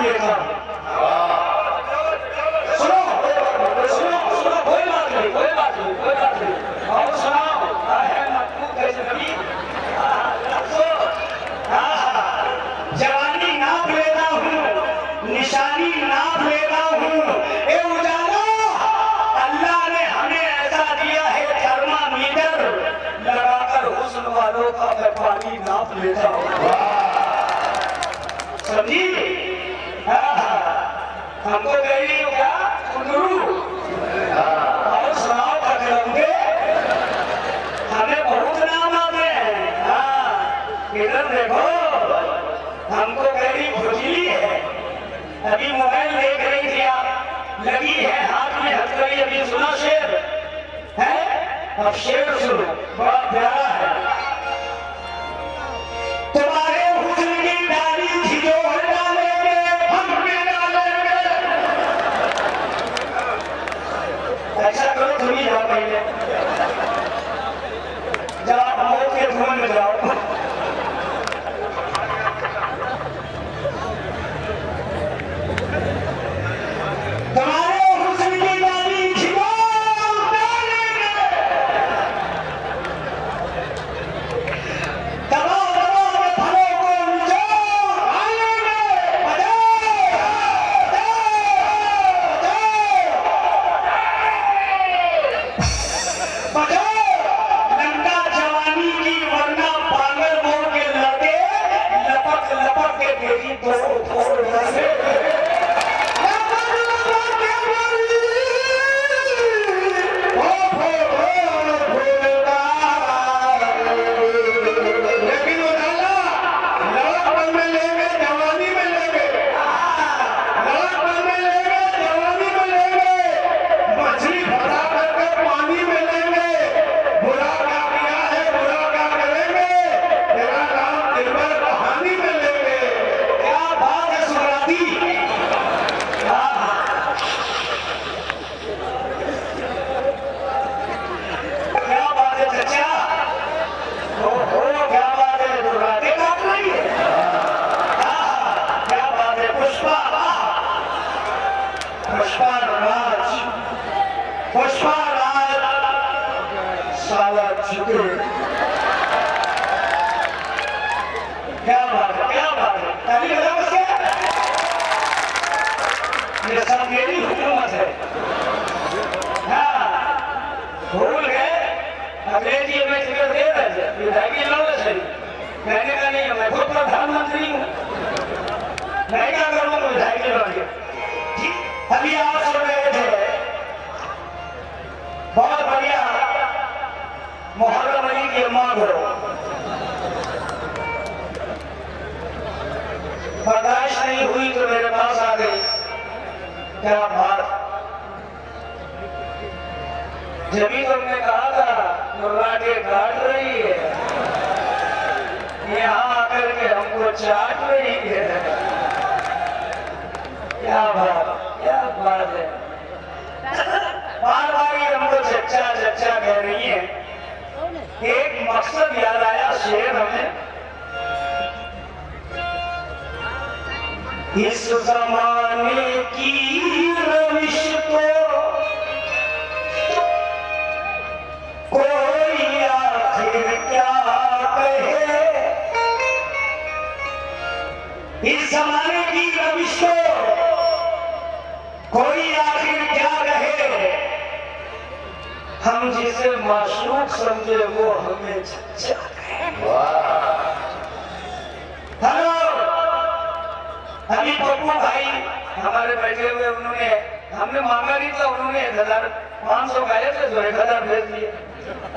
लेता हूँ। सुनो सुनो सुनो, कोई बात नहीं, कोई बात नहीं, कोई बात नहीं। और सुनाओ, है मजबूत है नबी। जवानी नाप लेता हूँ, निशानी नाप लेता हूँ। ए उजाला, अल्लाह ने हमें ऐसा दिया है थर्मामीटर, लगाकर हुस्न वालों का मैं पानी नाप लेता हूँ। समझी? हमको कह रही हो क्या कुंदरू? और सुनाओ कटलंगे, हमें बहुत नाम आते हैं। इधर देखो, हमको कह रही भुजली है। अभी मोबाइल देख रही थी आप, लगी है हाथ में हथकड़ी। अभी सुना शेर है, अब शेर सुनो, बड़ा प्यारा है। तुम्हारे हुस्न की डाली झिझोर डालेंगे, हम भी डालेंगे। ऐसा करो, तुम ही जाओ पहले, जाओ मौत के धुएं में जाओ। तुम्हारे हुस्न की डाली झिझोर डालेंगे, दबा दबा के फलों को निचोड़ डालेंगे। बजाओ लंका जवानी की, वरना पागल मोड़ के लगे, लपक लपक के तेरी तोड़ फोड़ लगे। लेकिन उजाला, लड़कपन में लेंगे, जवानी में लेंगे। लड़कपन में लेंगे, जवानी में लेंगे। मछली फंसा करके पानी में लेंगे। बुरा क्या किया है, बुरा क्या करेंगे, तेरा नाम दिलबर कहानी में लेंगे। क्या बात है सुराती। क्या बात है चचा। ओहो, क्या बात है, दुर्गाते काट रही है। क्या बात है पुष्पा। पुष्पा राज, पुष्पा राज साला झुके। क्या बात है, क्या बात है, ताली बजाओ उसके। ये सब मेरी हुकूमत है। हाँ, भूल गए अंग्रेजी में टिकट दे रहे थे, विधायकी लड़ने से। मैंने कहा नहीं, मैं खुद प्रधानमंत्री हूँ, मैं क्या करूँगा विधायकी लड़के। अभी आप सुन रहे थे, बहुत बढ़िया मोहर्रम अली की मांग हो। बर्दाश्त नहीं हुई तो मेरे पास आ गई। क्या बात, जब भी तुमने कहा था मुर्राटे काट रही है, यहाँ आकर के हमको चाट रही है। क्या बात है। बार बार ये हमको चच्चा चच्चा कह रही है। एक मकसद याद आया शेर हमें, इस जमाने की रविश को कोई आखिर क्या कहे। इस जमाने की रविश को कोई आखिर क्या कहे। हम जिसे माशूक समझे वो हमें चच्चा कहे। हेलो, अभी पप्पू भाई हमारे बैठे हुए, उन्होंने, हमने मांगा नहीं था, उन्होंने 1500 गए थे जो 1000 भेज दिए।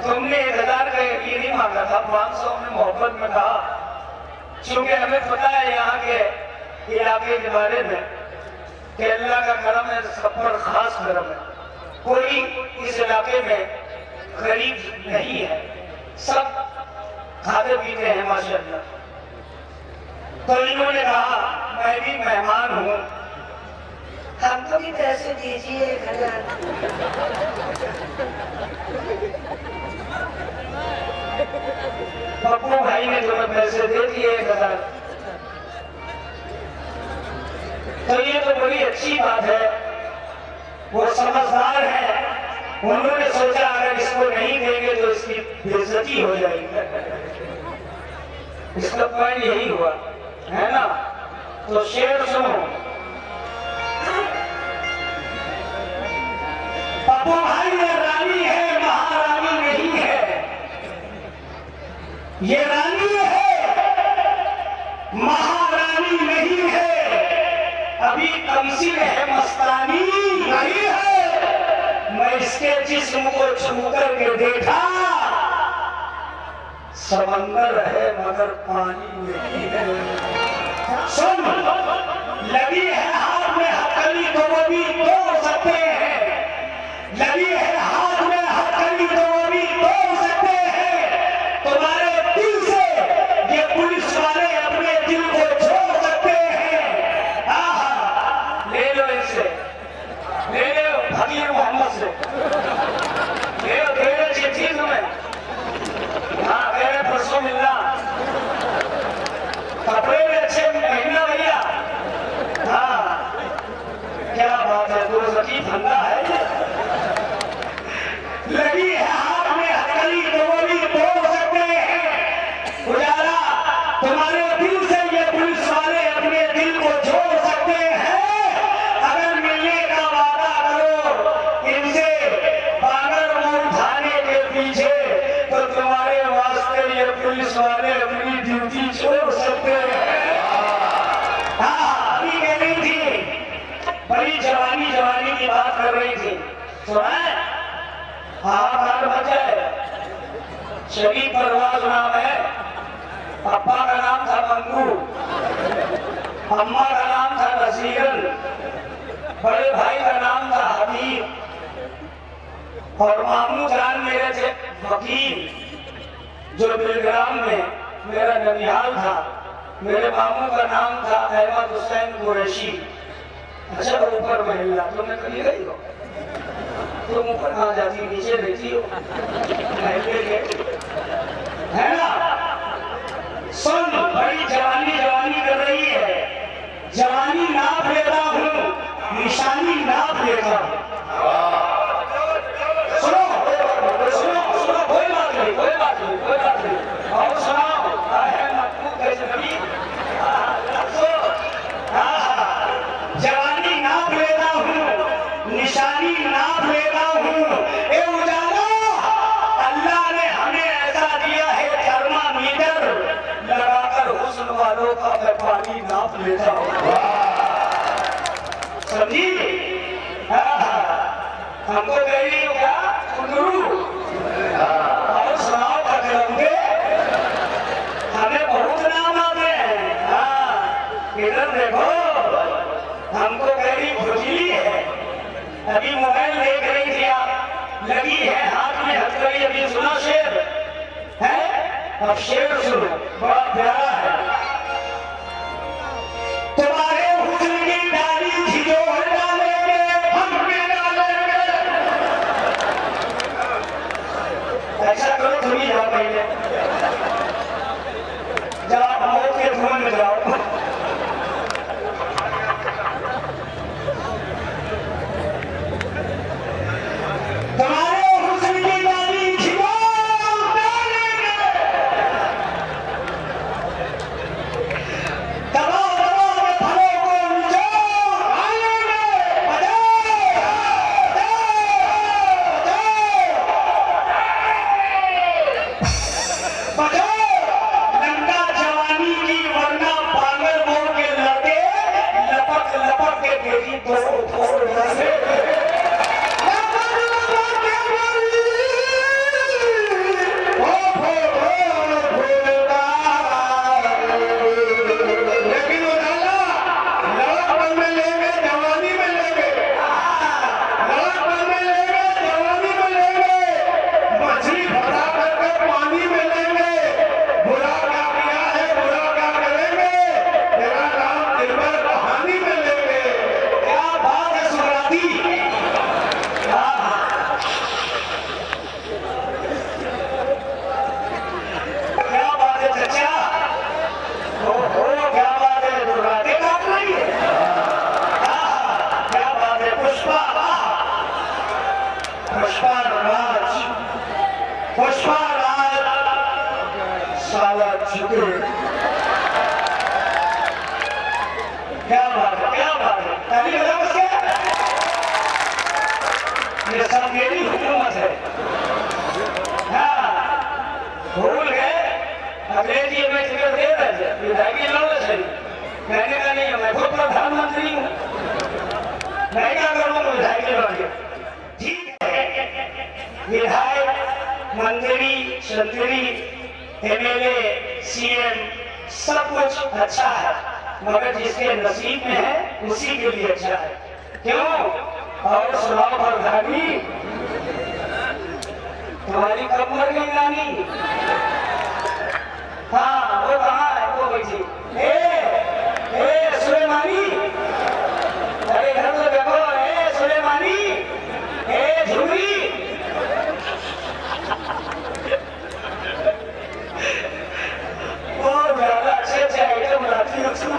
तुमने 1000 का ये नहीं मांगा था, 500 में मोहब्बत में कहा। क्योंकि हमें पता है यहाँ के इलाके के बारे में कि अल्लाह का करम है, सब पर खास करम है। कोई इस इलाके में गरीब नहीं है, सब खाते पीते हैं माशाअल्लाह। तो इन्होंने कहा मैं भी मेहमान हूँ, हमको भी पैसे दीजिए 1000। पप्पू भाई ने तुम्हें पैसे दे दिए 1000। तो बड़ी अच्छी बात है, वो समझदार है। उन्होंने सोचा अगर इसको नहीं देंगे तो इसकी बेइज्जती हो जाएगी। इसका पॉइंट यही हुआ है ना। तो शेर सुनो, पप्पू भाई ये रानी है, महारानी नहीं है। ये रानी है, महारानी नहीं है। अभी कमसिन है, मस्तानी नहीं है। मैं इसके जिस्म को छू करके देखा, समंदर है मगर पानी नहीं है। सुन, लगी है हाथ में हथकड़ी तो वो भी तोड़ सकते हैं। लगी है हाथ में हथकड़ी तो वो भी तोड़ सकते हैं। तुम्हारे दिल से ये पुलिस वाले अपने दिल को छोड़ सकते हैं। ले लो इनसे, ले लो फकीर मोहम्मद से, ले लो, दे लो चिट्ठी तुम्हें। हाँ, मेरे परसों मिलना, कपड़े भी अच्छे पहनना भैया। हाँ, क्या बात है, तो सची धंधा है ये। लगी है हाथ में हथकड़ी तो वो भी तोड़ सकते हैं। उजाला, तुम्हारे दिल से ये पुलिस वाले अपने दिल को छोड़ सकते हैं। अगर मिलने का वादा करो इनसे बागर मुंह थाने के पीछे, तो तुम्हारे वास्ते ये पुलिस वाले अपनी ड्यूटी छोड़ सकते हैं। हाँ, अभी कह रही थी, बड़ी जवानी जवानी की बात कर रही थी। सुना है? हाँ, बात बचाए। शरीफ परवाज नाम है, पापा का नाम था मंगू, अम्मा का नाम था नसीरन, बड़े भाई का नाम था हबीब, और मामू जान मेरे थे वकील, जो बिलग्राम में मेरा ननिहाल था। मेरे मामू का नाम था अहमद हुसैन कुरैशी। अच्छा, वो ऊपर महिला, तुमने कभी गई हो? तुम ऊपर कहाँ जाती, नीचे रहती हो, है ना। सुन, बड़ी जवानी जवानी कर रही है। जवानी नाप लेता हूँ, निशानी नाप लेता हूँ। सुनो सुनो सुनो, कोई बात नहीं, कोई बात नहीं, कोई बात नहीं। और सुनाओ, है मकबूल कैसे नबी। जवानी नाप लेता हूँ, निशानी नाप लेता हूँ। ए उजाला, अल्लाह ने हमें ऐसा दिया है थर्मामीटर, लगाकर हुस्न वालों का मैं पानी नाप लेता हूँ। समझी? हमको कह रही हो क्या कुंदरू? और सुनाओ कटलंगे, हमें बहुत नाम आते हैं। हाँ, इधर देखो, हमको कह रही भुजली है। अभी मोबाइल देख रही थी आप, लगी है हाथ में हथकड़ी। अभी सुना शेर है, अब शेर सुनो, बड़ा प्यारा है। तुम्हारे हुस्न की डाली झिझोर डालेंगे, हम भी डालेंगे। ऐसा करो, तुम ही जाओ पहले, जाओ मौत के धुएं में जाओ। तुम्हारे हुस्न की डाली झिझोर डालेंगे, दबा दबा के फलों को निचोड़ डालेंगे। बजाओ लंका जवानी की, वरना पागल मोड़ के लड़के लपक लपक के तेरी तोड़ फोड़ लगे। लेकिन उजाला, लड़कपन में लेंगे, जवानी में लेंगे। लड़कपन में लेंगे, जवानी में लेंगे। मछली फंसा करके पानी में लेंगे। साला झुके। क्या बात है, क्या बात है, ताली बजाओ उसके। ये सब मेरी हुकूमत है। हाँ, भूल गए अंग्रेजी में टिकट दे रहे थे, विधायकी लौट सही। मैंने कहा नहीं, मैं खुद प्रधानमंत्री हूँ, मैं क्या करूँगा विधायकी लौट। ठीक है, विधायक, मंत्री, संतरी, एमएलए, सीएम सब कुछ अच्छा है, मगर जिसके नसीब में है उसी के लिए अच्छा है। क्यों? और सुनाओ प्रधानी, तुम्हारी कब मर गई नानी? हाँ, वो कहाँ है? वो बैठी। सुलेमानी, अरे इधर तो देखो। सुलेमानी, झूरी, बहुत ज्यादा अच्छे अच्छे आइटम लाती हो तुम,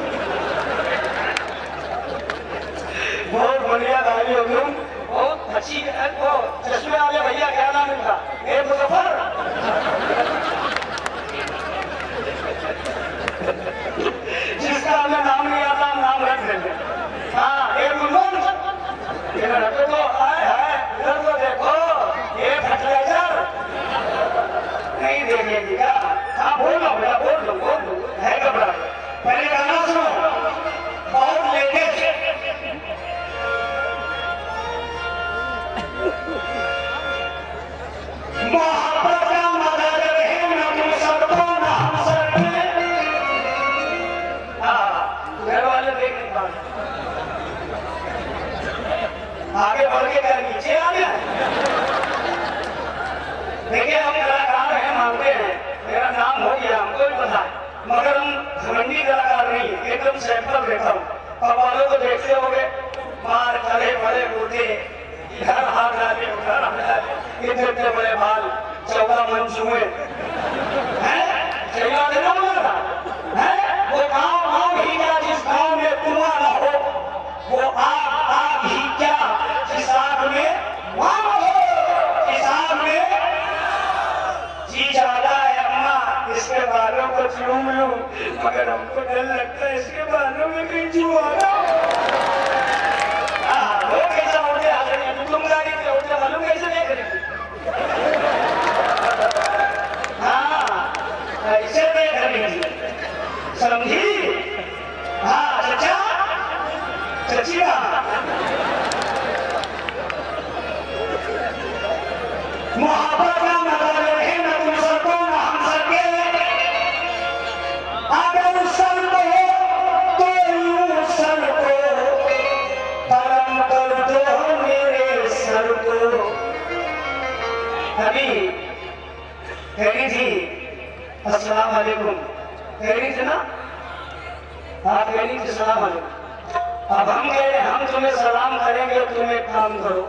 बहुत बढ़िया गाड़ी हो तुम, बहुत अच्छी। वो चश्मे वाले भैया क्या नाम इनका? मुजफ्फर। जिसका हमें नाम नहीं आता नाम रख देते। हाँ, गुलमन, इधर तो आए है, इधर तो देखो, फर्टिलाइजर नहीं देखेगी क्या? हाँ, बोल लो बेटा, बोल लो, है घबरा। पहले गाना सुनो, बहुत लेटेस्ट। मोहब्बत का मदद है न तुम सबको न हम सबके। घर वाले देख नहीं पाते, आगे बढ़ के क्या नीचे आ गया? देखिए, हम कलाकार हैं, मानते हैं, मेरा नाम हो गया, हमको भी पता है, मगर हम घमंडी कलाकार नहीं, एकदम सैंपल देता हूँ। अब वालों को देखते होंगे, मार खड़े बड़े बूढ़े, इधर हाथ डाले, उधर हाथ डाले, इतने बड़े बाल, 14 मन छुए हैं, सही बात है ना? वो गाँव ही क्या जिस गाँव में कुआं न हो, वो आग ही क्या जिस आग में वहां हो, इस आग में जी चाहता है अम्मा इसके बालों को चूम लूं, मगर हमको डर लगता है इसके बालों में कहीं जुआना। वो कैसा उठे आ रही, तुम गाड़ी से उठे मालूम कैसे देख रही? हाँ, ऐसे देख रही थी, समझी? हाँ, चचा, चचिया, मोहब्बत का मतलब है न तुम सबको न हम सबके। अगर सर को तो यूं सर को परम कर दो मेरे सर को। अभी कह रही थी अस्सलाम वालेकुम, कह रही थी ना? आप कह रही थी सलाम वालेकुम। अब हम कह रहे हैं हम तुम्हें सलाम करेंगे, तुम एक काम करो,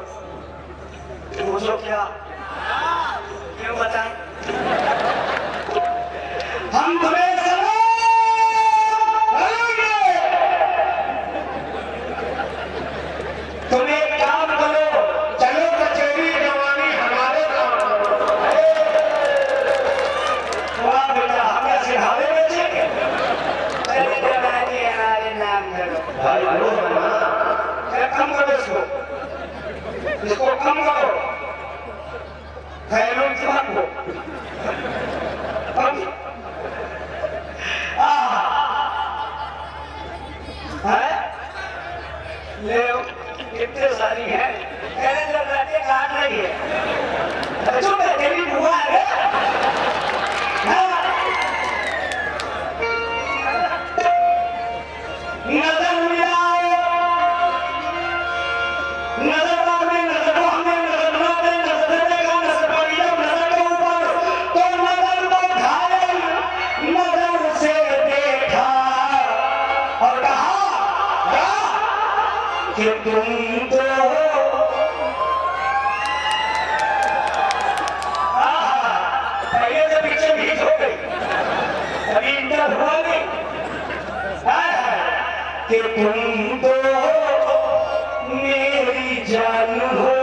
पूछो क्या? क्यों बताएं? हम तुम्हें सलाम करेंगे, तुम एक काम करो, चलो कचेरी जवानी हमारे काम करो। वाह बेटा, हमें सिखावे बेचेंगे, हमारे नाम करो। कम करो इसको कम करो, घरेलू इंतजाम को ले कितने सारी हैं, काट रही है, चुप है, तेरी बुआ है। नजर मिलाओ, नजर मारे, नजर मारे, नजर मारे, नजर देगा, नजर पड़ी जब नजर के ऊपर, तो नजर को घायल नजर से देखा और कहा कि तुम तो पहले से पीछे भीत हो गई, अभी इंटर हुआ नहीं, कि तुम तो मेरी जान हो।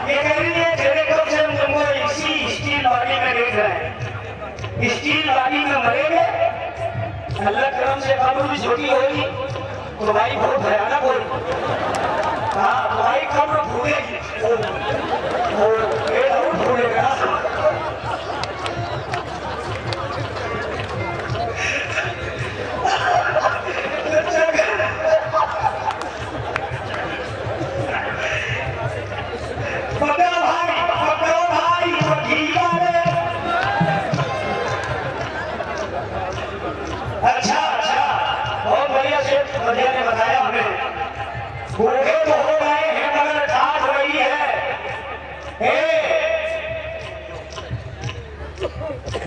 ये कह रही है तेरे कब से हम तुमको इसी स्टील बॉडी में देख रहे हैं, स्टील बॉडी में मरेंगे, अल्लाह करम से कब्र भी छोटी होगी तो भाई बहुत भयानक होगी। हाँ भाई कब्र फूलेगी, ये जरूर फूलेगा। अच्छा अच्छा, बहुत बढ़िया से बढ़िया ने बताया हमें। बूढ़े तो हो गए हैं मगर ठाठ वही है।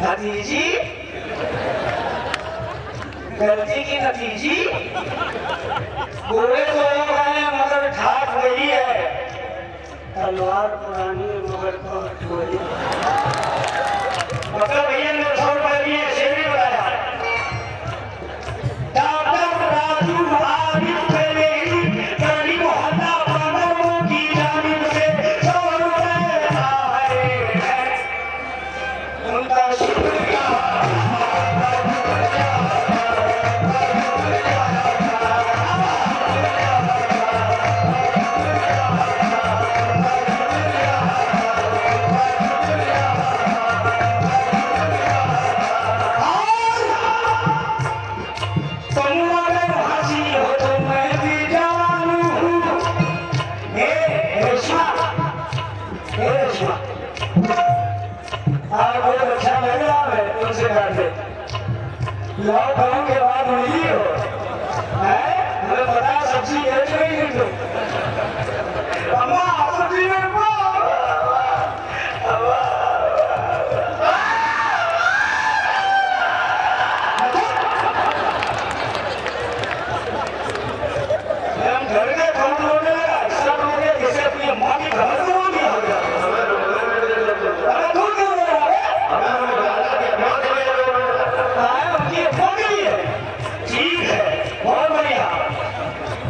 नतीजी गलती की नतीजी, बूढ़े तो हो गए हैं मगर ठाठ वही है। तलवार पुरानी मगर ठाठ वही। मतलब भैया ने 100 रुपए दिए, शेर भी बताया। लॉकडाउन के बाद मिली हो, हमें पता है सब्जी बेच रही है तो अम्मा सब्जी में घर के काम होने लगा, सब हो गया जैसे अपनी अम्मा की घर में हो गया। अरे दूर क्यों हो रहा है? ठीक है, बहुत बढ़िया।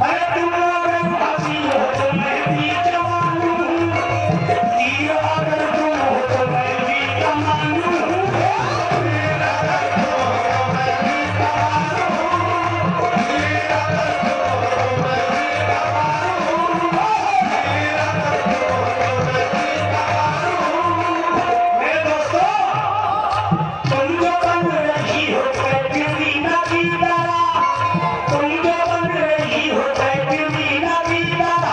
अरे तुम अगर फांसी हो तो मैं भी जवान हूँ, तीर अगर तुम हो तो मैं भी कमान हूँ, तीर अगर तुम हो मैं भी कमान हूँ, तीर अगर तुम हो मैं भी कमान हूँ, तीर अगर तुम हो मैं भी कमान हूँ। मेरे दोस्तों, तुम जो बन रही हो कैटरीना की तरह, तुम जो बन रही हो कैटरीना की तरह,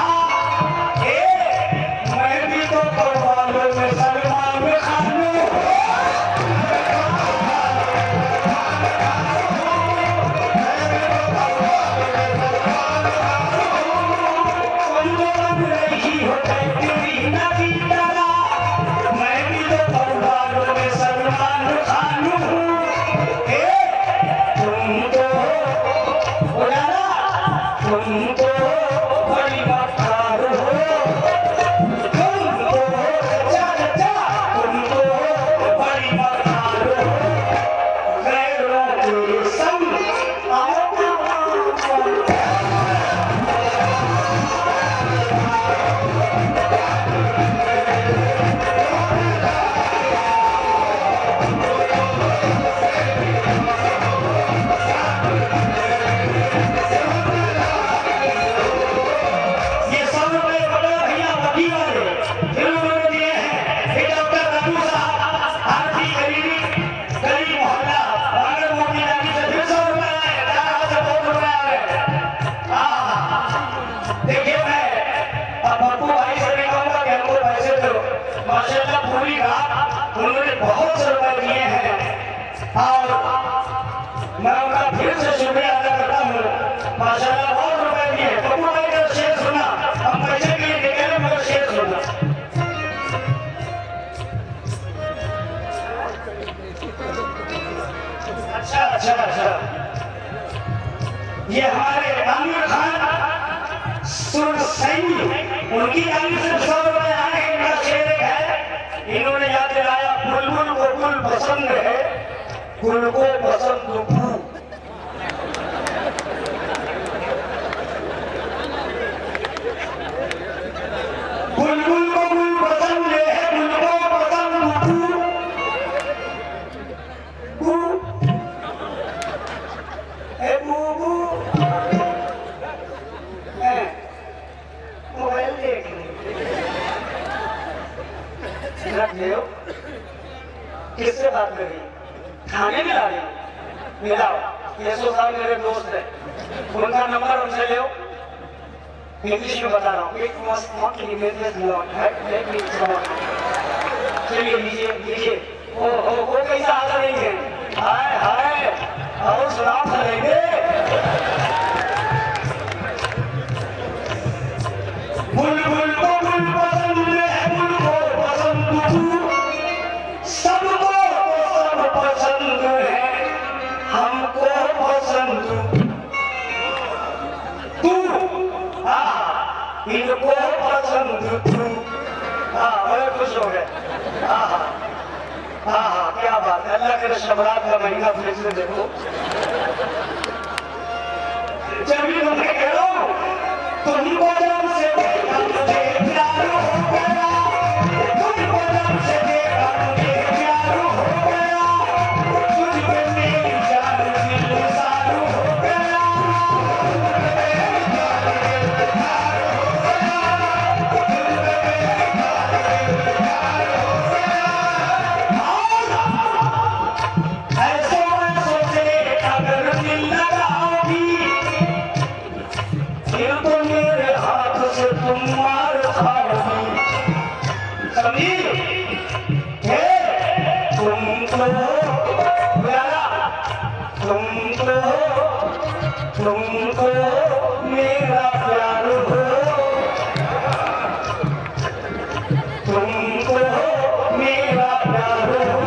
मैं भी तो कव्वालों में सलमान खान हूँ। तुम जो बन रही हो कैटरीना की तरह, मैं भी तो कव्वालों में सलमान खान हूँ। तुम तो बड़ी मक्कार हो, तुम तो तुम तो बड़ी मक्कार हो, गैरों के संग बहुत से रुपए दिए हैं और मैं उनका फिर से शुक्रिया अदा करता हूँ। माशाल्लाह बहुत रुपए दिए। पप्पू भाई का शेर सुना, हम पैसे के लिए देखे हैं मगर शेर सुना। अच्छा अच्छा अच्छा, ये हमारे आमिर खान सुरसैनी, उनकी जानी से 100 रुपए आए हैं। इनका शेर है, इन्होंने याद दिलाया बुलबुल को गुल पसंद है, गुल को पसंद बू। बुलबुल को गुल रख ले हो। किससे बात कर रही? खाने में ला रही? मिलाओ। ये साहब मेरे दोस्त है, उनका नंबर उनसे ले। इंग्लिश में बता रहा हूँ। चलिए लीजिए लीजिए। ओ कैसा हाल रहेंगे? हाय हाय और सुनाम करेंगे। बुलबुल को बुल पसंद है, बुल को पसंद तू, सबको सब पसंद है, हमको पसंद तू, इनको पसंद तू। बड़े खुश हो गए। क्या बात है। अल्लाह के शबरात का महीना फिर से देखो। जब मैं कह रहा हूं तुमको जब से देखा मुझे प्यार हो गया, तुमको जब से देखा मुझे प्यार हो गया, तुझ पे मेरी जान दिल सारू हो गया, ऐसे मैं सोचे अगर दिल लगाओगी फिर तो मेरे हाथ से तुम मार खाओगी। समीर तुमको मेरा प्यार हो, तुमको मेरा प्यार हो,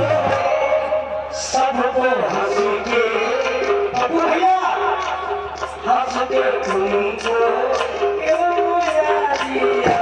सबको हंस के भैया हंस के तुमको क्यों याद दिया।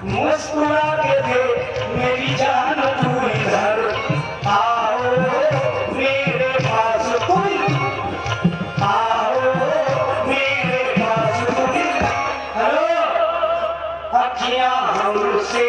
मुस्कुरा के दे मेरी जान तू इधर आओ मेरे पास तुम, आओ मेरे पास तुम। हेलो अखियां हमसे